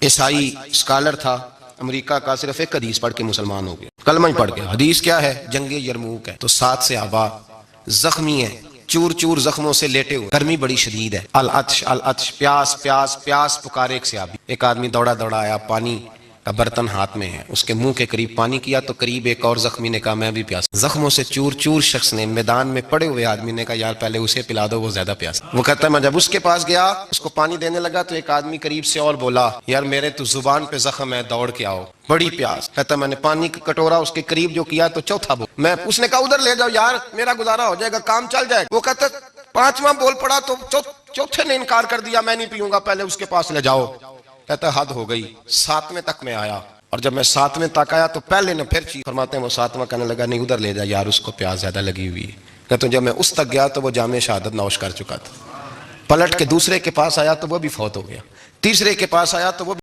عیسائی اسکالر تھا امریکہ کا، صرف ایک حدیث پڑھ کے مسلمان ہو گیا، کلمہ ہی پڑھ گیا۔ حدیث کیا ہے؟ جنگ یرموک ہے، تو 7 صحابہ زخمی ہیں، چور چور زخموں سے لیٹے ہوئے، گرمی بڑی شدید ہے، العطش العطش، پیاس پیاس پیاس پکارے ایک صحابی۔ ایک آدمی دوڑا دوڑا آیا، پانی کا برتن ہاتھ میں ہے، اس کے منہ کے قریب پانی کیا تو قریب ایک اور زخمی نے کہا میں بھی پیاس۔ زخموں سے چور چور شخص نے میدان میں پڑے ہوئے آدمی نے کہا یار پہلے اسے پلا دو، وہ زیادہ پیاس۔ وہ کہتا ہے میں جب اس کے پاس گیا اس کو پانی دینے لگا تو ایک آدمی قریب سے اور بولا یار میرے تو زبان پہ زخم ہے، دوڑ کے آؤ، بڑی پیاس۔ کہتا میں نے پانی کا کٹورا اس کے قریب جو کیا تو چوتھا بول، اس نے کہا ادھر لے جاؤ یار میرا گزارا ہو جائے گا، کام چل جائے گا۔ وہ کہتا 5واں بول پڑا تو چوتھے نے انکار کر دیا، میں نہیں پیوں گا، پہلے اس کے پاس لے جاؤ۔ کہتا حد ہو گئی، 7ویں تک میں آیا، اور جب میں 7ویں تک آیا تو پہلے نے پھر چیز فرماتے ہیں وہ 7واں کہنے لگا نہیں ادھر لے جا یار اس کو پیاس زیادہ لگی ہوئی ہے۔ کہتے ہیں جب میں اس تک گیا تو وہ جامع شہادت نوش کر چکا تھا۔ پلٹ کے دوسرے کے پاس آیا تو وہ بھی فوت ہو گیا، تیسرے کے پاس آیا تو وہ